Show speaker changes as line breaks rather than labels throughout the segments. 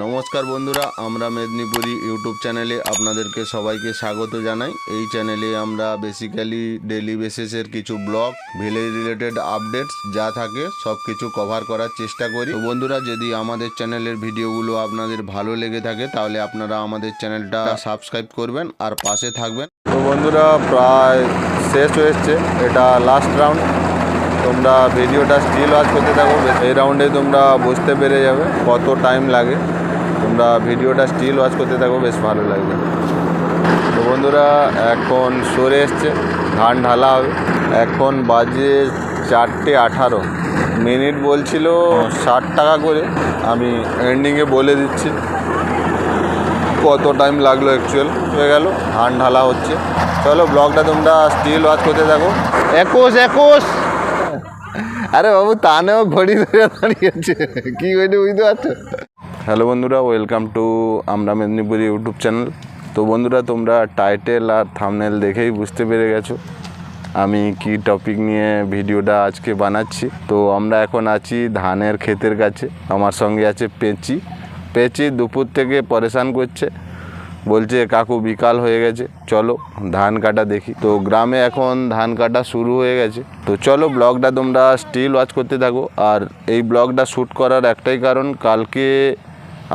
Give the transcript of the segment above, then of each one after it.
নমস্কার বন্ধুরা, আমরা মেদিনীপুরি ইউটিউব চ্যানেলে আপনাদেরকে সবাইকে স্বাগত জানাই। এই চ্যানেলে আমরা বেসিক্যালি ডেলি বেসিসের কিছু ব্লগ, ভিলেজ রিলেটেড আপডেটস যা থাকে সব কিছু কভার করার চেষ্টা করি। তো বন্ধুরা, যদি আমাদের চ্যানেলের ভিডিওগুলো আপনাদের ভালো লেগে থাকে তাহলে আপনারা আমাদের চ্যানেলটা সাবস্ক্রাইব করবেন আর পাশে থাকবেন। তো বন্ধুরা, প্রায় শেষ হয়েছে, এটা লাস্ট রাউন্ড। তোমরা ভিডিওটা স্টিল ওয়াচ করতে থাকো, এই রাউন্ডে তোমরা বুঝতে পেরে যাবে কত টাইম লাগে। তোমরা ভিডিওটা স্টিল ওয়াচ করতে থাকো, বেশ ভালো লাগবে। তো বন্ধুরা, এখন সরে এসছে, ধান ঢালা হবে। এখন বাজে 4:18, মিনিট বলছিল 60 টাকা করে। আমি এন্ডিংয়ে বলে দিচ্ছি কত টাইম লাগলো। অ্যাকচুয়াল হয়ে গেল, ধান ঢালা হচ্ছে। চলো ব্লগটা তোমরা স্টিল ওয়াচ করতে থাকো। 21 আরে বাবু, তানেও ঘড়ি ধরে দাঁড়িয়েছে, কী হয়েছে বুঝতে পারছো? হ্যালো বন্ধুরা, ওয়েলকাম টু আমরা মেদিনীপুরি ইউটিউব চ্যানেল। তো বন্ধুরা, তোমরা টাইটেল আর থাম্বনেল দেখেই বুঝতে পেরে গেছো আমি কি টপিক নিয়ে ভিডিওটা আজকে বানাচ্ছি। তো আমরা এখন আছি ধানের ক্ষেতের কাছে। আমার সঙ্গে আছে পেঁচি দুপুর থেকে পরেশান করছে, বলছে কাকু বিকাল হয়ে গেছে, চলো ধান কাটা দেখি। তো গ্রামে এখন ধান কাটা শুরু হয়ে গেছে। তো চলো ব্লগটা তোমরা স্টিল ওয়াচ করতে থাকো। আর এই ব্লগটা শ্যুট করার একটাই কারণ, কালকে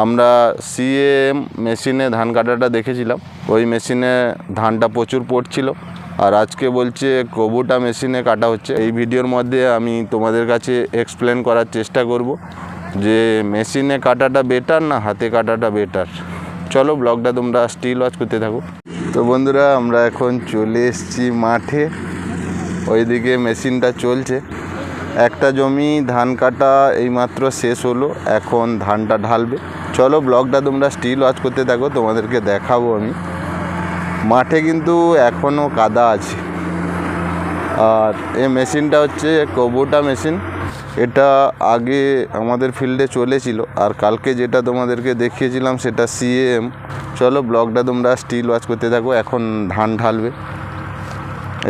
আমরা সিএম মেশিনে ধান কাটাটা দেখেছিলাম। ওই মেশিনে ধানটা প্রচুর পড়ছিল, আর আজকে বলছে কোবোটা মেশিনে কাটা হচ্ছে। এই ভিডিওর মধ্যে আমি তোমাদের কাছে এক্সপ্লেন করার চেষ্টা করব যে মেশিনে কাটাটা বেটার না হাতে কাটাটা বেটার। চলো ব্লগটা তোমরা স্টিল ওয়াচ করতে থাকো। তো বন্ধুরা, আমরা এখন চলে এসেছি মাঠে, ওইদিকে মেশিনটা চলছে। একটা জমি ধান কাটা এইমাত্র শেষ হলো, এখন ধানটা ঢালবে। চলো ব্লগটা তোমরা স্টিল ওয়াচ করতে থাকো, তোমাদেরকে দেখাবো আমি। মাঠে কিন্তু এখনও কাদা আছে। আর এই মেশিনটা হচ্ছে কোবোটা মেশিন। এটা আগে আমাদের ফিল্ডে চলেছিল, আর কালকে যেটা তোমাদেরকে দেখিয়েছিলাম সেটা সিএম। চলো ব্লগটা তোমরা স্টিল ওয়াচ করতে থাকো। এখন ধান ঢালবে,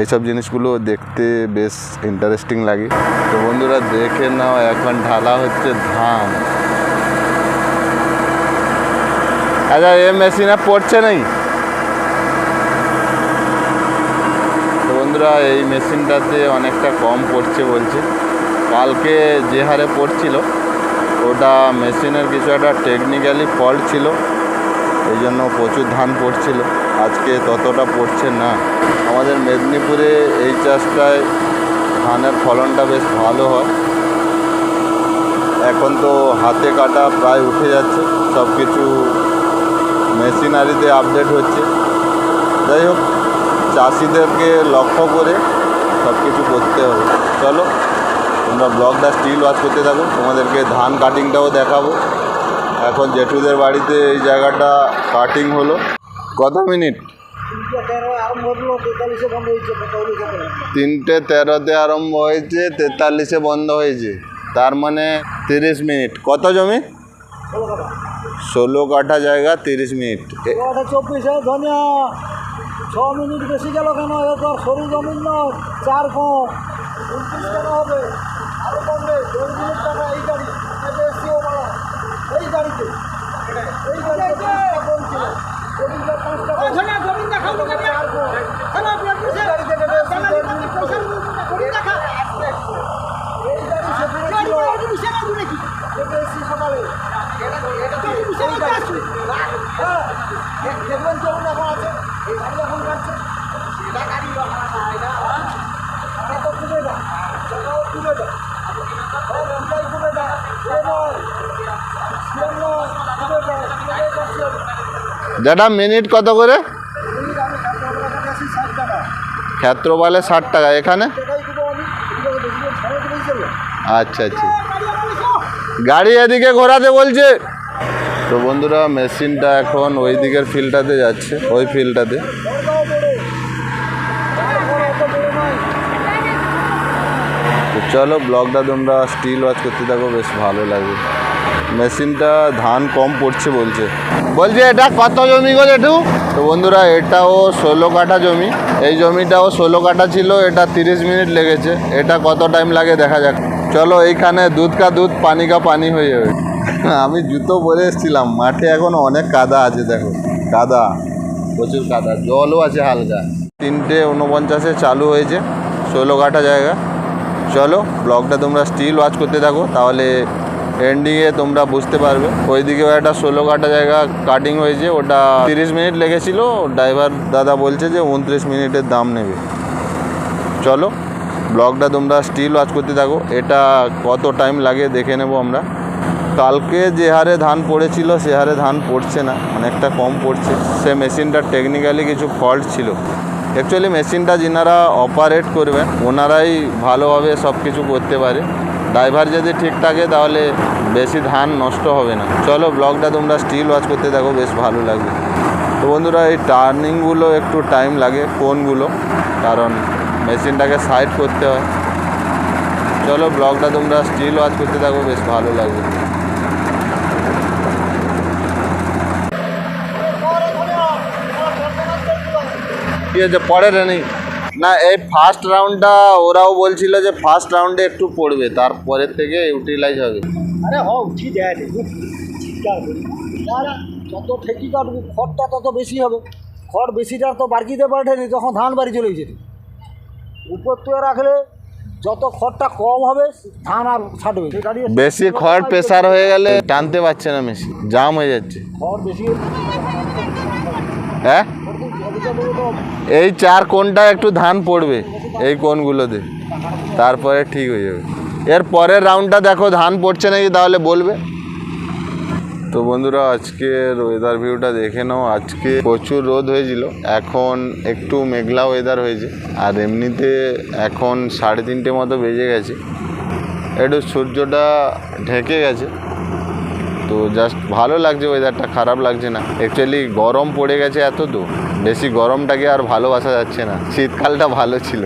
এইসব জিনিসগুলো দেখতে বেশ ইন্টারেস্টিং লাগে। তো বন্ধুরা দেখে নাও, এখন ঢালা হচ্ছে ধান। আচ্ছা, এ মেশিনে পড়ছে নাই? তো বন্ধুরা, এই মেশিনটাতে অনেকটা কম পড়ছে বলছে। কালকে যে হারে পড়ছিল ওটা মেশিনের কিছু একটা টেকনিক্যালি ফল্ট ছিল, এই জন্য প্রচুর ধান পড়ছিল। আজকে ততটা পড়ছে না। আমাদের মেদিনীপুরে এই চাষটায় ধানের ফলনটা বেশ ভালো হয়। এখন তো হাতে কাটা প্রায় উঠে যাচ্ছে, সব কিছু মেশিনারিতে আপডেট হচ্ছে। যাই হোক, চাষিদেরকে লক্ষ্য করে সব কিছু করতে হবে। চলো তোমরা ব্লগটা স্টিল ওয়াচ করতে থাকো, তোমাদেরকে ধান কাটিংটাও দেখাবো। এখন জেঠুদের বাড়িতে এই জায়গাটা কাটিং হলো। কত মিনিট? 3:13-তে আরম্ভ হয়েছে, 43-এ বন্ধ হয়েছে। তার মানে 30 মিনিট। কত জমি? 16 কাঠা জায়গা, 30 মিনিট।
6 মিনিট বেশি গেল কেন? তো সরু জমি নয়, 4 কম 29 টাকা হবে। আরো কমবে 2 মিনিট টাকা। এই গাড়ি এই গাড়িতে কমছিল, 5 টাকা। সকালে দেখবেন চলুন, এখন আছে এই গাড়ি এখন কাটছে।
দাদা মিনিট কত করে? ক্ষেত্রপালে 60 টাকা। এখানে আচ্ছা আচ্ছা, গাড়ি এদিকে ঘোরাতে বলছে। তো বন্ধুরা, মেশিনটা এখন ওই দিকের ফিল্ডটাতে যাচ্ছে, ওই ফিল্ডটাতে। তো চলো ব্লগটা তোমরা স্টিল ওয়াচ করতে থাকো, বেশ ভালো লাগবে। মেশিনটা ধান কম পড়ছে বলছে। এটা কত জমি গো জেঠু? তো বন্ধুরা, এটাও 16 কাঠা জমি। এই জমিটাও 16 কাঠা ছিল, এটা 30 মিনিট লেগেছে। এটা কত টাইম লাগে দেখা যাক। চলো, এইখানে দুধ কা দুধ পানি কা পানি হয়ে যাবে। আমি জুতো পরে এসেছিলাম, মাঠে এখন অনেক কাদা আছে, দেখো কাদা, প্রচুর কাদা, জলও আছে হালকা। 3:49 চালু হয়েছে, 16 কাঠা জায়গা। চলো ব্লগটা তোমরা স্টিল ওয়াচ করতে থাকো, তাহলে এন্ডিংয়ে তোমরা বুঝতে পারবে। ওইদিকেও একটা 16 কাঠা জায়গা কাটিং হয়েছে, ওটা 30 মিনিট লেগেছিল। ড্রাইভার দাদা বলছে যে 29 মিনিটের দাম নেবে। চলো ব্লগটা তোমরা স্টিল ওয়াচ করতে থাকো, এটা কত টাইম লাগে দেখে নেব আমরা। কালকে যে হারে ধান পড়েছিল সে হারে ধান পড়ছে না, অনেকটা কম পড়ছে। সে মেশিনটার টেকনিক্যালি কিছু ফল্ট ছিল। অ্যাকচুয়ালি মেশিনটা যিনারা অপারেট করবেন ওনারাই ভালোভাবে সব কিছু করতে পারে। ড্রাইভার যদি ঠিক থাকে তাহলে বেশি ধান নষ্ট হবে না। চলো ব্লগটা তোমরা স্টিল ওয়াচ করতে থাকো, বেশ ভালো লাগবে। তো বন্ধুরা, এই টার্নিংগুলো একটু টাইম লাগে, কোনগুলো, কারণ মেশিনটাকে সাইড করতে হয়। চলো ব্লগটা তোমরা স্টিল ওয়াচ করতে থাকো, বেশ ভালো লাগবে। ঠিক আছে, পরে নেই না, এই ফার্স্ট রাউন্ডটা ওরাও বলছিল যে ফার্স্ট রাউন্ডে একটু পড়বে, তারপরের থেকে ইউটিলাইজ হবে।
আরে হ উঠি দেয় না, যত ঠেকি কাটবি খড়টা তত বেশি হবে। খড় বেশিটার তো বাড়কিতে পাঠেনি, তখন ধান বাড়ি চলে যেত। উপর তুলে রাখলে যত খড়টা কম হবে ধান আর ছাড়বে।
বেশি খড় প্রেসার হয়ে গেলে টানতে পারছে না, মেশিন জাম হয়ে যাচ্ছে।
খড় বেশি
হ্যাঁ, এই 4 কোণটা একটু ধান পড়বে, এই কোণগুলোতে, তারপরে ঠিক হয়ে যাবে। এর পরের রাউন্ডটা দেখো ধান পড়ছে নাকি, তাহলে বলবে। তো বন্ধুরা, আজকের ওয়েদার ভিউটা দেখে নাও। আজকে প্রচুর রোদ হয়েছিল, এখন একটু মেঘলা ওয়েদার হয়েছে। আর এমনিতে এখন 3:30 মতো বেজে গেছে, একটু সূর্যটা ঢেকে গেছে। তো জাস্ট ভালো লাগছে ওয়েদারটা, খারাপ লাগছে না। অ্যাকচুয়ালি গরম পড়ে গেছে এত, তো বেশি গরমটাকে আর ভালোবাসা যাচ্ছে না। শীতকালটা ভালো ছিল,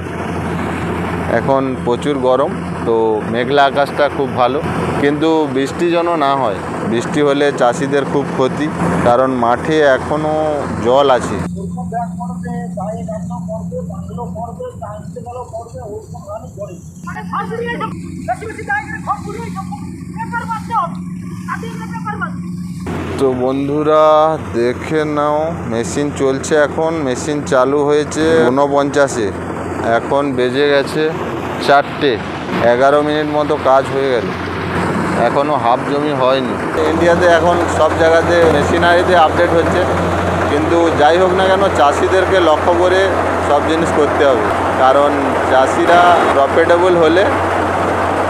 এখন প্রচুর গরম। তো মেঘলা আকাশটা খুব ভালো, কিন্তু বৃষ্টি যেন না হয়। বৃষ্টি হলে চাষিদের খুব ক্ষতি, কারণ মাঠে এখনও জল আছে। তো বন্ধুরা দেখে নাও, মেশিন চলছে এখন, মেশিন চালু হয়েছে 49-এ, এখন বেজে গেছে 4টে। 11 মিনিট মতো কাজ হয়ে গেল, এখনও হাফ জমি হয়নি। ইন্ডিয়াতে এখন সব জায়গাতে মেশিনারিতে আপডেট হচ্ছে, কিন্তু যাই হোক না কেন চাষিদেরকে লক্ষ্য করে সব জিনিস করতে হবে। কারণ চাষিরা প্রফিটেবল হলে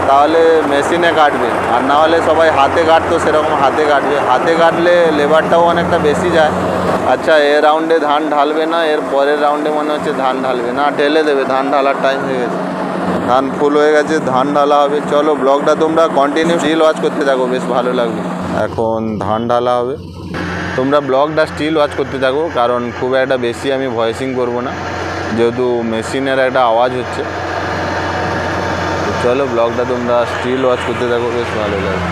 তাহলে মেশিনে কাটবে, আর না হলে সবাই হাতে কাটতো, সেরকম হাতে কাটবে। হাতে কাটলে লেবারটাও অনেকটা বেশি যায়। আচ্ছা, এ রাউন্ডে ধান ঢালবে না, এর পরের রাউন্ডে মনে হচ্ছে ধান ঢালবে না, ঢেলে দেবে। ধান ঢালার টাইম হয়ে গেছে, ধান ফুল হয়ে গেছে, ধান ঢালা হবে। চলো ব্লগটা তোমরা কন্টিনিউ স্টিল ওয়াচ করতে থাকো, বেশ ভালো লাগবে। এখন ধান ঢালা হবে, তোমরা ব্লগটা স্টিল ওয়াচ করতে থাকো, কারণ খুব একটা বেশি আমি ভয়েসিং করব না, যেহেতু মেশিনের একটা আওয়াজ হচ্ছে। চলো ব্লগটা তোমরা স্টিল ওয়াচ করতে থাকো, বেশ ভালো লাগবে।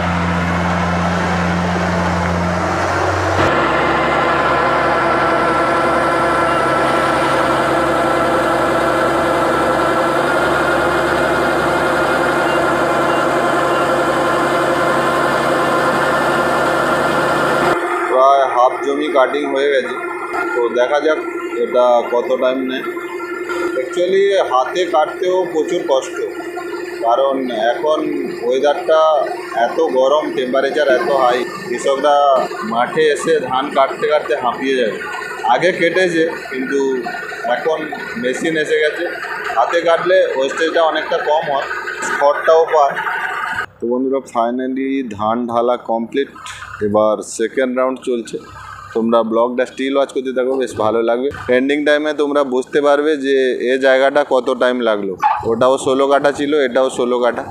প্রায় হাফ জমি কাটিং হয়ে গেছে, তো দেখা যাক এটা কত টাইম নেয়। অ্যাকচুয়ালি হাতে কাটতেও প্রচুর কষ্ট, কারণ এখন ওয়েদারটা এত গরম, টেম্পারেচার এত হাই, কৃষকরা মাঠে এসে ধান কাটতে কাটতে হাঁপিয়ে যাবে। আগে কেটেছে, কিন্তু এখন মেশিন এসে গেছে, হাতে কাটলে ওয়েস্টেজটা অনেকটা কম হয়, খড়টাও পায়। তো বন্ধুরা, ফাইনালি ধান ঢালা কমপ্লিট, এবার সেকেন্ড রাউন্ড চলছে। তোমরা ব্লগটা স্টিল ওয়াচ করতে থাকো, বেশ ভালো লাগবে। এন্ডিং টাইমে তোমরা বুঝতে পারবে যে এ জায়গাটা কত টাইম লাগলো। ওটাও 16 কাঠা ছিল, এটাও 16 কাঠা।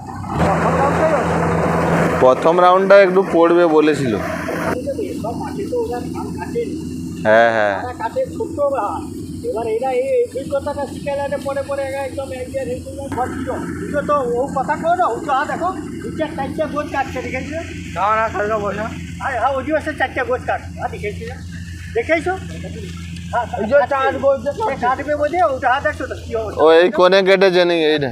প্রথম রাউন্ডটা একটু পড়বে বলেছিল। হ্যাঁ হ্যাঁ,
এবার এরা এই অভিজ্ঞতাটা শিখালে পরে পরে একদম বুঝলো। তো ও কথা কো না, ও তো দেখো 2-4 গোছ কাটছে, দেখেছি না না খালকা বসা। হ্যাঁ ওই দিবসে 4 গোছ কাট দেখেছি, দেখেছো এই যে চাষ বলছে কাটবে বলে ওটা দেখছো তো কি হবে
ও এই কোণে কেটেছে নি এইটা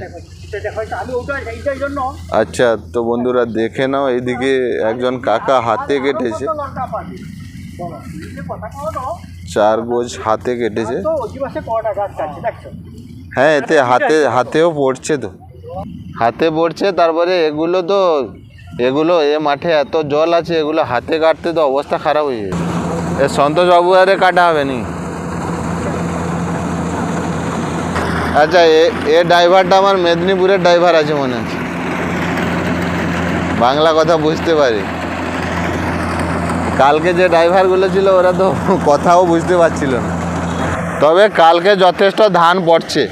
দেখো আমি ওটা এইটার জন্য
আচ্ছা তো বন্ধুরা দেখে নাও এইদিকে একজন কাকা হাতে কেটেছে
লঙ্কা পাবি বলো এই কথা কও তো
4 গোজ হাতে কেটেছে
তো ওই পাশে কটা গাছ কাটছে দেখছো
হ্যাঁ এতে হাতেও পড়ছে তো হাতে পড়ছে তারপরে এগুলো এ মাঠে এত জল আছে এগুলো হাতে কাটতে তো অবস্থা খারাপ হয়ে যাবে এ সন্তোষ বাবু আরে কাটা হবে নি আচ্ছা এ ড্রাইভারটা আমার মেদিনীপুরের ড্রাইভার আছে মনে আছে বাংলা কথা বুঝতে পারি কালকে যে ড্রাইভারগুলো ছিল ওরা তো কথাও বুঝতে পারছিল না তবে কালকে যথেষ্ট ধান পড়ছে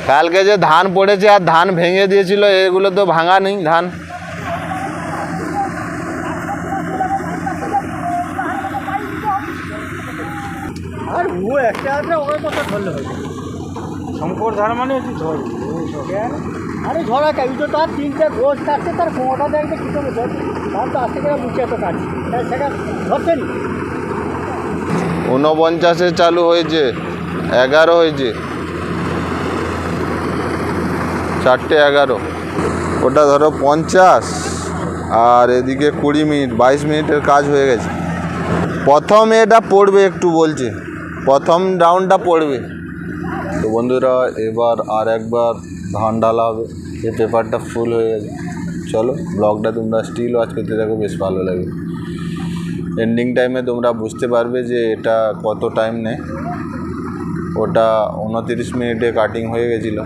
কালকে যে ধান পড়েছে আর ধান ভেঙে দিয়েছিল এগুলো তো ভাঙা নেই ধান
আর ও একটা আছে ওর কথা ধরলে হবে শঙ্কর ধার মানে একটু ঝড় আরে ঝড়া কাজ তো তার 3টে গোছ কাটছে তার কোঁটা দেখবে কী করে ধর তার তো আস্তে করে মুখে এত কাটছে সেটা ধরছে নি
49-এ চালু হয়েছে 11 হয়েছে 4:11 ওটা ধরো 50 আর এদিকে 20 মিনিট 22 মিনিটের কাজ হয়ে গেছে প্রথম এটা পড়বে একটু বলছে প্রথম রাউন্ডটা পড়বে তো বন্ধুরা এবার আর একবার ধান ঢালা হবে এই পেপারটা ফুল হয়ে গেছে চলো ব্লগটা তোমরা স্টিল ওয়াচ করতে থাকো বেশ ভালো লাগে এন্ডিং টাইমে তোমরা বুঝতে পারবে যে এটা কত টাইম নেয় ওটা 29 মিনিটে কাটিং হয়ে গেছিলো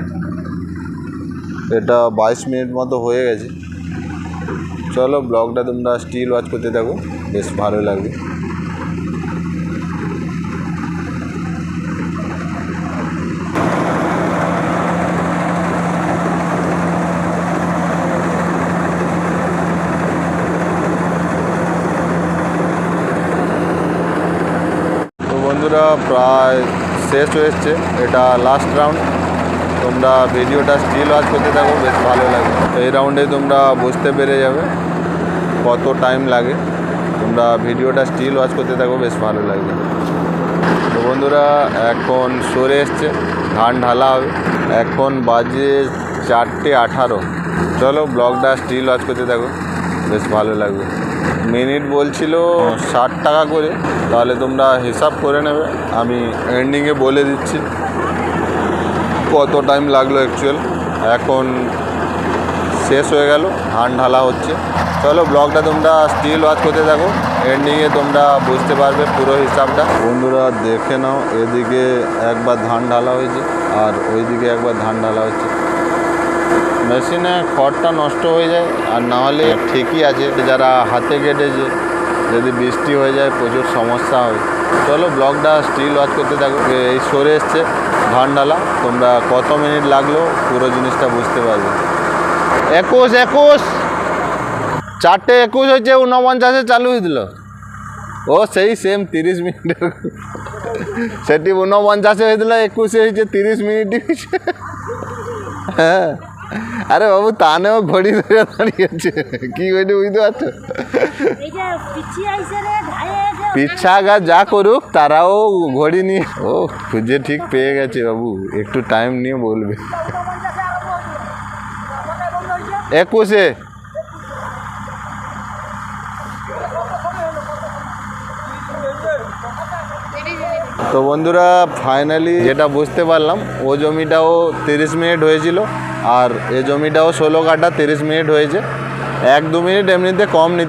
এটা 22 মিনিট মতো হয়ে গেছে চলো ব্লগটা তোমরা স্টিল ওয়াচ করতে থাকো বেশ ভালো লাগবে তো বন্ধুরা প্রায় শেষ হয়েছে এটা লাস্ট রাউন্ড তোমরা ভিডিওটা স্টিল ওয়াচ করতে থাকো বেশ ভালো লাগে এই রাউন্ডে তোমরা বুঝতে পেরে যাবে কত টাইম লাগে তোমরা ভিডিওটা স্টিল ওয়াচ করতে থাকো বেশ ভালো লাগবে তো বন্ধুরা এখন সরে এসছে ধান ঢালা হবে এখন বাজে 4:18 চলো ব্লগটা স্টিল ওয়াচ করতে থাকো বেশ ভালো লাগবে মিনিট বলছিল 60 টাকা করে তাহলে তোমরা হিসাব করে নেবে আমি এন্ডিংয়ে বলে দিচ্ছি কত টাইম লাগলো অ্যাকচুয়াল এখন শেষ হয়ে গেল ধান ঢালা হচ্ছে চলো ব্লগটা তোমরা স্টিল ওয়াচ করতে থাকো এন্ডিংয়ে তোমরা বুঝতে পারবে পুরো হিসাবটা বন্ধুরা দেখে নাও এদিকে একবার ধান ঢালা হয়েছে আর ওইদিকে একবার ধান ঢালা হচ্ছে মেশিনে খড়টা নষ্ট হয়ে যায় আর না হলে ঠিকই আছে যারা হাতে কেটেছে যদি বৃষ্টি হয়ে যায় প্রচুর সমস্যা হয় চলো ব্লগটা স্টিল ওয়াচ করতে থাকো এই সরে এসছে ধান ডালা তোমরা কত মিনিট লাগলো পুরো জিনিসটা বুঝতে পারবে 21 4:21 হচ্ছে 49-এ চালু হয়ে দিল ও সেই সেম 30 মিনিটের সেটি 49-এ হয়েছিল 21-এ হয়েছে 30 মিনিট হ্যাঁ আরে বাবু তানেও ঘড়ি ধরে দাঁড়িয়েছে কি হয়েছে বুঝতে পারছো পিচ্ছা গা যা করুক তারাও ঘড়ি নিয়ে ও খুঁজে ঠিক পেয়ে গেছে বাবু একটু টাইম নিয়ে বলবে 21-এ তো বন্ধুরা ফাইনালি যেটা বুঝতে পারলাম ও জমিটাও 30 মিনিট হয়েছিল আর এ জমিটাও 16 কাঠা 30 মিনিট হয়েছে 1-2 মিনিট এমনিতে কম নিতে